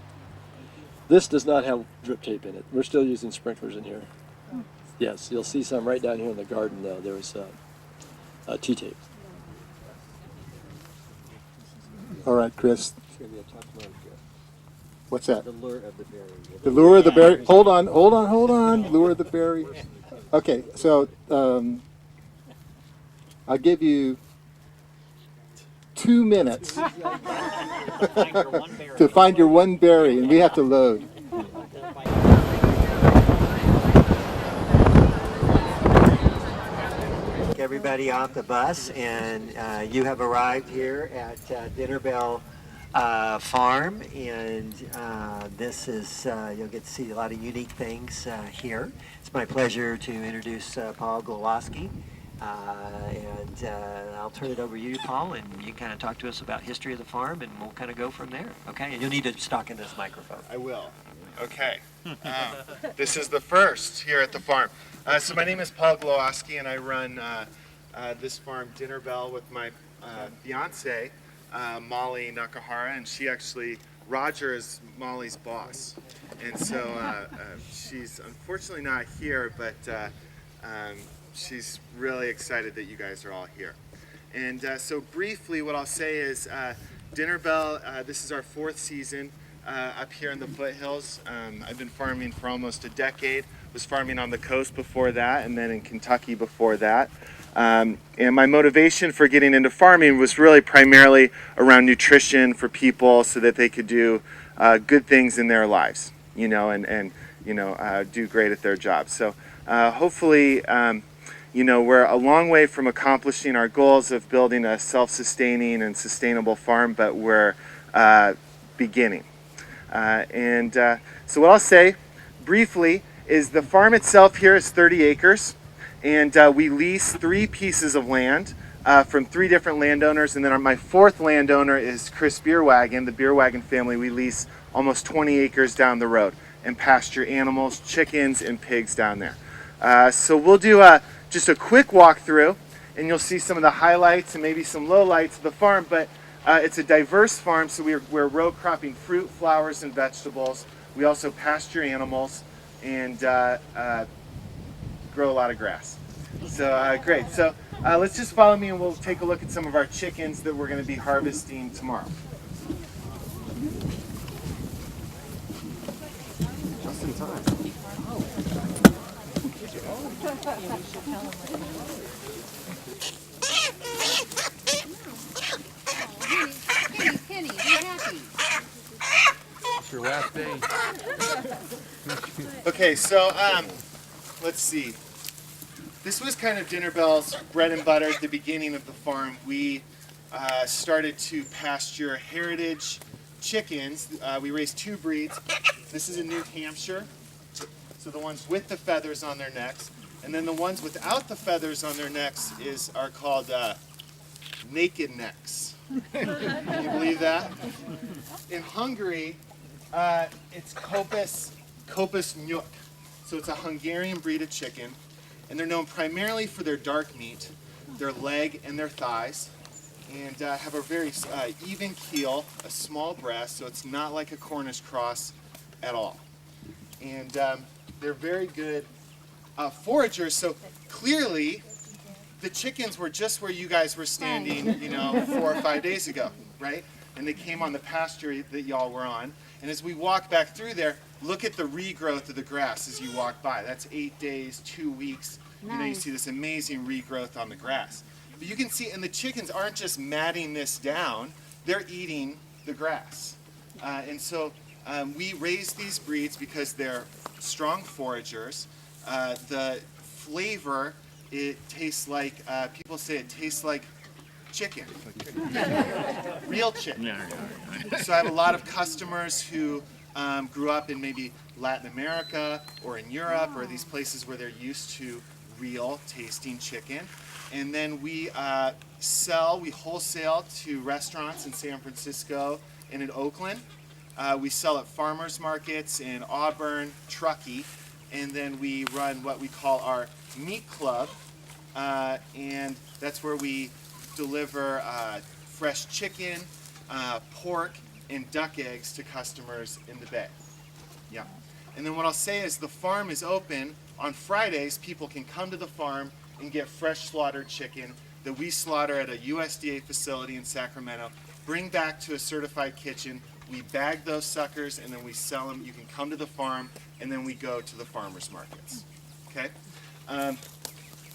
Speaker 10: This does not have drip tape in it. We're still using sprinklers in here. Yes, you'll see some right down here in the garden, though. There was T-tape.
Speaker 15: All right, Chris. What's that?
Speaker 14: The lure of the berry.
Speaker 15: The lure of the berry. Hold on. Lure of the berry. Okay, so I'll give you 2 minutes to find your one berry, and we have to load.
Speaker 14: Everybody off the bus, and you have arrived here at Dinner Bell Farm, and this is you'll get to see a lot of unique things here. It's my pleasure to introduce Paul Glowaski, and I'll turn it over to you, Paul, and you can kind of talk to us about history of the farm, and we'll kind of go from there. Okay, and you'll need to talk in this microphone.
Speaker 16: I will. Okay. This is the first here at the farm. So my name is Paul Glowaski, and I run this farm, Dinner Bell, with my fiance, Molly Nakahara, and Roger is Molly's boss. And so she's unfortunately not here, but she's really excited that you guys are all here. And so briefly, what I'll say is Dinner Bell, this is our 4th season up here in the foothills. I've been farming for almost a decade. Was farming on the coast before that, and then in Kentucky before that. And my motivation for getting into farming was really primarily around nutrition for people, so that they could do good things in their lives, and do great at their jobs. So hopefully, we're a long way from accomplishing our goals of building a self-sustaining and sustainable farm, but we're beginning. So what I'll say briefly is the farm itself here is 30 acres, and we lease 3 pieces of land from 3 different landowners, and then my 4th landowner is Chris Bierwagen, the Bierwagen family. We lease almost 20 acres down the road and pasture animals, chickens, and pigs down there. So we'll do just a quick walkthrough, and you'll see some of the highlights and maybe some lowlights of the farm, but it's a diverse farm, so we're row cropping fruit, flowers, and vegetables. We also pasture animals and grow a lot of grass. So great. So let's just follow me, and we'll take a look at some of our chickens that we're going to be harvesting tomorrow.
Speaker 17: Penny, be happy.
Speaker 11: It's your last day.
Speaker 16: Okay, so let's see. This was kind of Dinner Bell's bread and butter at the beginning of the farm. We started to pasture heritage chickens. We raised 2 breeds. This is a New Hampshire, so the ones with the feathers on their necks, and then the ones without the feathers on their necks are called naked necks. Can you believe that? In Hungary, it's Kopis Nyuk. So it's a Hungarian breed of chicken, and they're known primarily for their dark meat, their leg and their thighs, and have a very even keel, a small breast, so it's not like a Cornish cross at all. And they're very good foragers, so clearly the chickens were just where you guys were standing, 4 or 5 days ago, right? And they came on the pasture that y'all were on. And as we walk back through there, look at the regrowth of the grass as you walk by. That's 8 days, 2 weeks. You see this amazing regrowth on the grass. But you can see, and the chickens aren't just matting this down, they're eating the grass. And so we raise these breeds because they're strong foragers. The flavor, it tastes like, people say it tastes like chicken. Real chicken. So I have a lot of customers who grew up in maybe Latin America or in Europe or these places where they're used to real tasting chicken. And then we wholesale to restaurants in San Francisco and in Oakland. We sell at farmers markets in Auburn, Truckee, and then we run what we call our meat club, and that's where we deliver fresh chicken, pork, and duck eggs to customers in the Bay. Yeah. And then what I'll say is the farm is open. On Fridays, people can come to the farm and get fresh slaughtered chicken that we slaughter at a USDA facility in Sacramento, bring back to a certified kitchen. We bag those suckers and then we sell them. You can come to the farm and then we go to the farmers markets. Okay?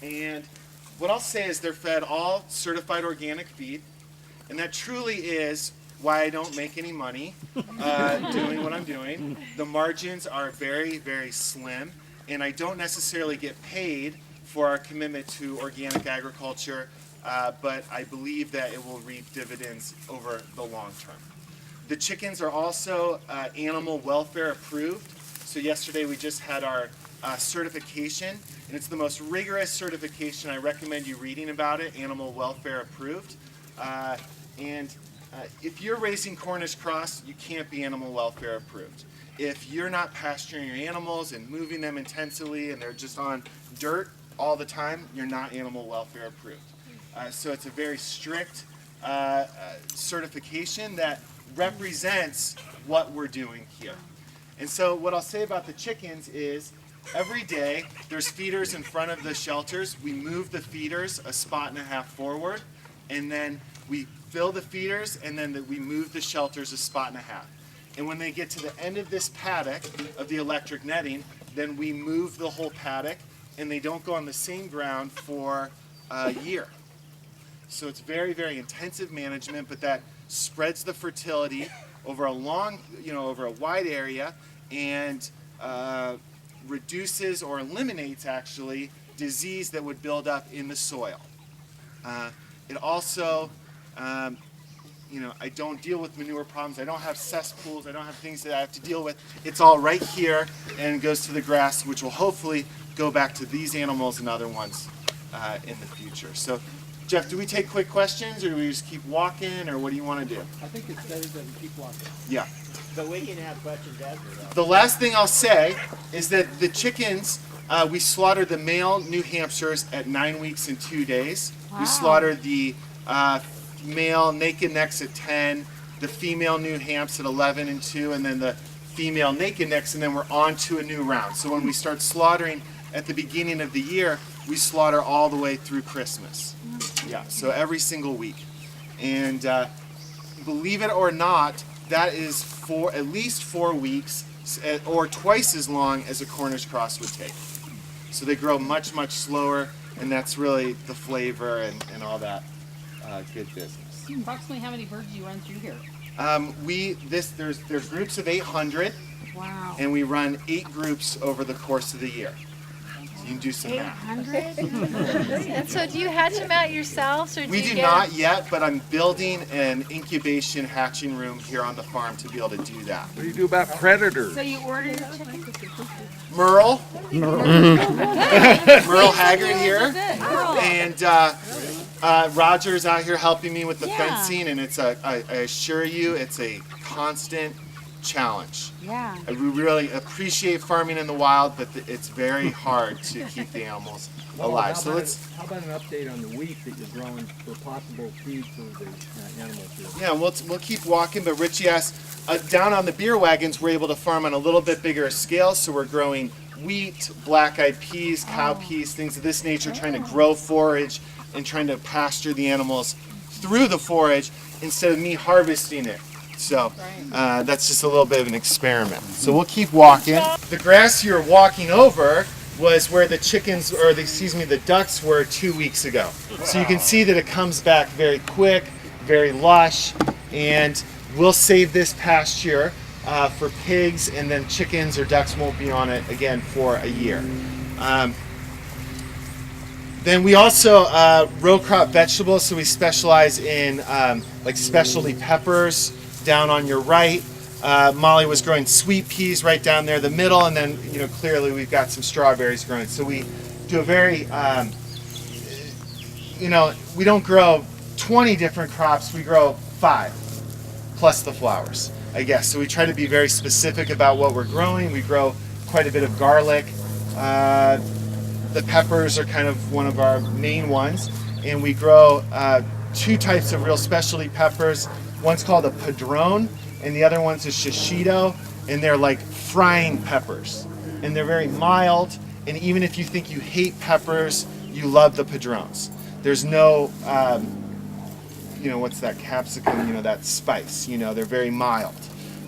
Speaker 16: And what I'll say is they're fed all certified organic feed, and that truly is why I don't make any money doing what I'm doing. The margins are very, very slim, and I don't necessarily get paid for our commitment to organic agriculture, but I believe that it will reap dividends over the long term. The chickens are also animal welfare approved. So yesterday we just had our certification, and it's the most rigorous certification. I recommend you reading about it, animal welfare approved. If you're raising Cornish cross, you can't be animal welfare approved. If you're not pasturing your animals and moving them intensively and they're just on dirt all the time, you're not animal welfare approved. So it's a very strict certification that represents what we're doing here. And so what I'll say about the chickens is every day there's feeders in front of the shelters. We move the feeders a spot and a half forward, and then we fill the feeders, and then we move the shelters a spot and a half. And when they get to the end of this paddock of the electric netting, then we move the whole paddock, and they don't go on the same ground for a year. So it's very, very intensive management, but that spreads the fertility over a long, over a wide area, and reduces or eliminates actually disease that would build up in the soil. It also, I don't deal with manure problems. I don't have cesspools. I don't have things that I have to deal with. It's all right here and goes to the grass, which will hopefully go back to these animals and other ones in the future. So, Jeff, do we take quick questions, or do we just keep walking, or what do you want to do?
Speaker 15: I think it's better than keep walking.
Speaker 16: Yeah.
Speaker 9: But we can have questions after that.
Speaker 16: The last thing I'll say is that the chickens, we slaughter the male New Hampshires at 9 weeks and 2 days. Wow. We slaughter the male naked necks at 10, the female New Hamps at 11 and 2, and then the female naked necks, and then we're on to a new round. So when we start slaughtering at the beginning of the year, we slaughter all the way through Christmas. Yeah, so every single week. And believe it or not, that is for at least 4 weeks, or twice as long as a Cornish cross would take. So they grow much, much slower, and that's really the flavor and all that good business.
Speaker 17: Approximately how many birds do you run through here?
Speaker 16: There's groups of 800.
Speaker 17: Wow.
Speaker 16: And we run 8 groups over the course of the year. So you can do some math.
Speaker 13: 800? And so do you hatch them out yourselves, or
Speaker 16: We do not yet, but I'm building an incubation hatching room here on the farm to be able to do that.
Speaker 11: What do you do about predators?
Speaker 17: So you ordered chickens?
Speaker 16: Merle Haggard here, and Roger's out here helping me with the fencing, and it's I assure you, it's a constant challenge.
Speaker 17: Yeah.
Speaker 16: We really appreciate farming in the wild, but it's very hard to keep the animals alive.
Speaker 12: How about an update on the wheat that you're growing for possible feed for the animals here?
Speaker 16: Yeah, we'll keep walking, but Richie asked, down on the beer wagons, we're able to farm on a little bit bigger scale, so we're growing wheat, black-eyed peas, cow peas, things of this nature, trying to grow forage and trying to pasture the animals through the forage instead of me harvesting it. So that's just a little bit of an experiment. So we'll keep walking. The grass you're walking over was where the chickens, or the ducks were 2 weeks ago. So you can see that it comes back very quick, very lush, and we'll save this pasture for pigs, and then chickens or ducks won't be on it again for a year. Then we also row crop vegetables, so we specialize in like specialty peppers. Down on your right, Molly was growing sweet peas right down there the middle, and then clearly we've got some strawberries growing. So we do a very we don't grow 20 different crops, we grow 5 plus the flowers, I guess. So we try to be very specific about what we're growing. We grow quite a bit of garlic. The peppers are kind of one of our main ones, and we grow 2 types of real specialty peppers. One's called a padron, and the other one's a shishito, and they're like frying peppers. And they're very mild, and even if you think you hate peppers, you love the padrones. There's no, what's that capsicum, that spice, they're very mild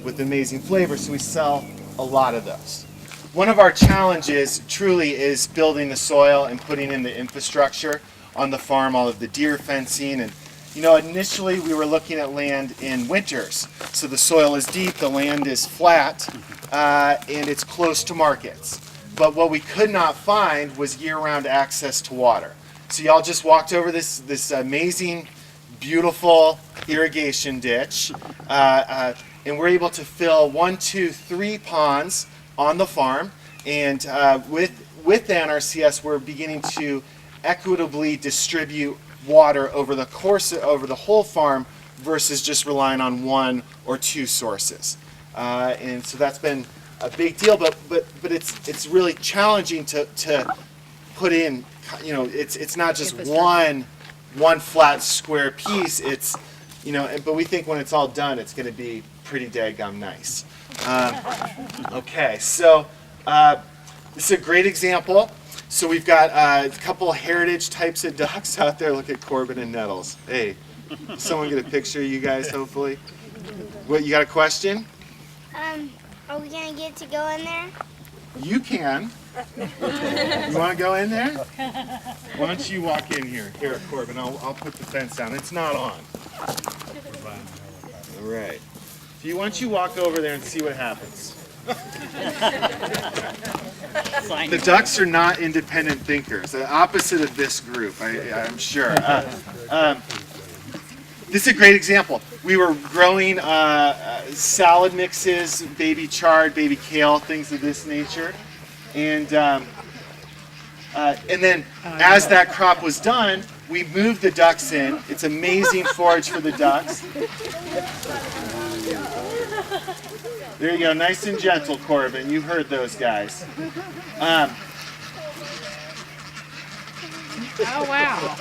Speaker 16: with amazing flavor, so we sell a lot of those. One of our challenges truly is building the soil and putting in the infrastructure on the farm, all of the deer fencing, and initially we were looking at land in winters. So the soil is deep, the land is flat, and it's close to markets. But what we could not find was year-round access to water. So y'all just walked over this amazing, beautiful irrigation ditch, and we're able to fill 1, 2, 3 ponds on the farm. And with NRCS, we're beginning to equitably distribute water over the whole farm versus just relying on 1 or 2 sources, and so that's been a big deal. But it's really challenging to put in. It's not just one flat square piece. It's but we think when it's all done, it's going to be pretty daggum nice. Okay, so this is a great example. So we've got a couple heritage types of ducks out there. Look at Corbin and Nettles. Hey, someone get a picture of you guys, hopefully. What, you got a question?
Speaker 18: Are we going to get to go in there?
Speaker 16: You can. You want to go in there? Why don't you walk in here? Here, Corbin, I'll put the fence down. It's not on. All right. Why don't you walk over there and see what happens? The ducks are not independent thinkers, the opposite of this group, I'm sure. This is a great example. We were growing salad mixes, baby chard, baby kale, things of this nature. And then as that crop was done, we moved the ducks in. It's amazing forage for the ducks. There you go, nice and gentle, Corbin. You heard those guys.
Speaker 13: Oh, wow.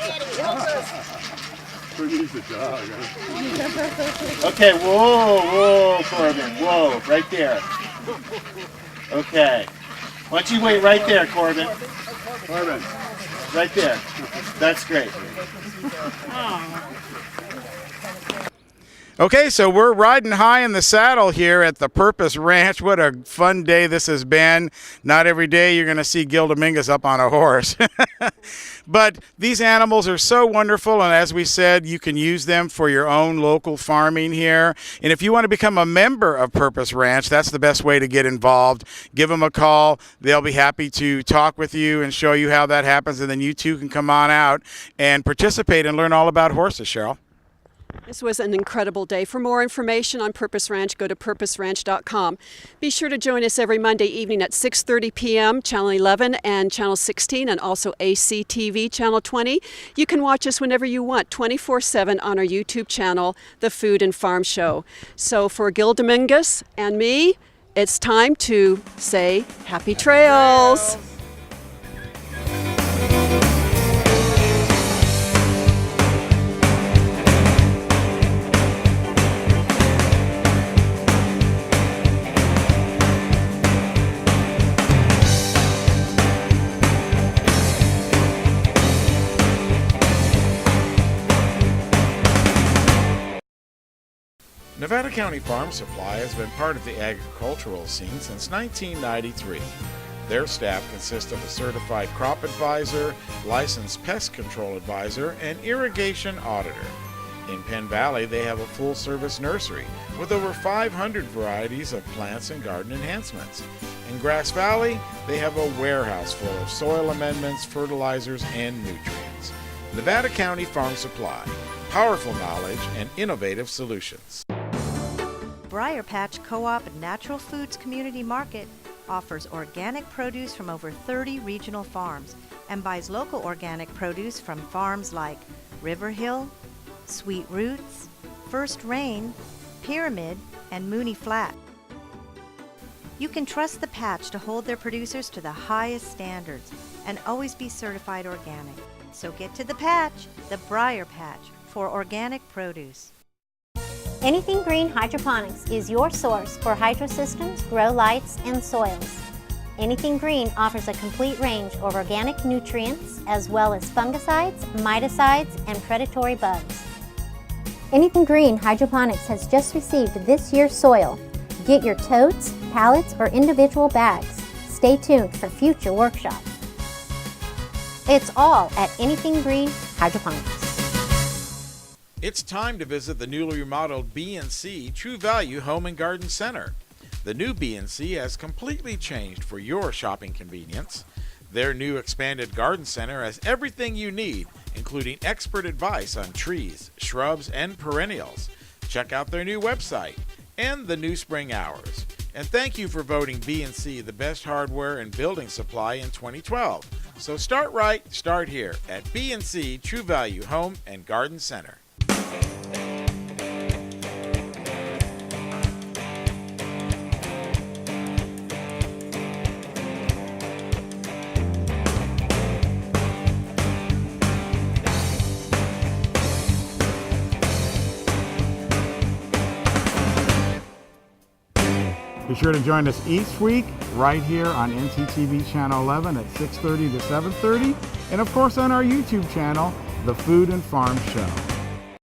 Speaker 11: Pretty's a dog, huh?
Speaker 16: Okay, whoa, Corbin, whoa, right there. Okay. Why don't you wait right there, Corbin?
Speaker 11: Corbin.
Speaker 16: Right there. That's great.
Speaker 1: Okay, so we're riding high in the saddle here at the Purpose Ranch. What a fun day this has been. Not every day you're going to see Gil Dominguez up on a horse. But these animals are so wonderful, and as we said, you can use them for your own local farming here. And if you want to become a member of Purpose Ranch, that's the best way to get involved. Give them a call. They'll be happy to talk with you and show you how that happens, and then you too can come on out and participate and learn all about horses, Cheryl.
Speaker 2: This was an incredible day. For more information on Purpose Ranch, go to purposeranch.com. Be sure to join us every Monday evening at 6:30 p.m., Channel 11 and Channel 16, and also ACTV Channel 20. You can watch us whenever you want, 24/7 on our YouTube channel, The Food and Farm Show. So for Gil Dominguez and me, it's time to say happy trails.
Speaker 1: Nevada County Farm Supply has been part of the agricultural scene since 1993. Their staff consists of a certified crop advisor, licensed pest control advisor, and irrigation auditor. In Penn Valley, they have a full-service nursery with over 500 varieties of plants and garden enhancements. In Grass Valley, they have a warehouse full of soil amendments, fertilizers, and nutrients. Nevada County Farm Supply, powerful knowledge and innovative solutions.
Speaker 4: Briar Patch Co-op and Natural Foods Community Market offers organic produce from over 30 regional farms and buys local organic produce from farms like River Hill, Sweet Roots, First Rain, Pyramid, and Mooney Flat. You can trust the Patch to hold their producers to the highest standards and always be certified organic. So get to the Patch, the Briar Patch, for organic produce.
Speaker 7: Anything Green Hydroponics is your source for hydro systems, grow lights, and soils. Anything Green offers a complete range of organic nutrients as well as fungicides, miticides, and predatory bugs. Anything Green Hydroponics has just received this year's soil. Get your totes, pallets, or individual bags. Stay tuned for future workshops. It's all at Anything Green Hydroponics.
Speaker 1: It's time to visit the newly remodeled B&C True Value Home and Garden Center. The new B&C has completely changed for your shopping convenience. Their new expanded garden center has everything you need, including expert advice on trees, shrubs, and perennials. Check out their new website and the new spring hours. And thank you for voting B&C the best hardware and building supply in 2012. So start right, start here at B&C True Value Home and Garden Center. Be sure to join us each week right here on NCTV Channel 11 at 6:30 to 7:30, and of course on our YouTube channel, The Food and Farm Show.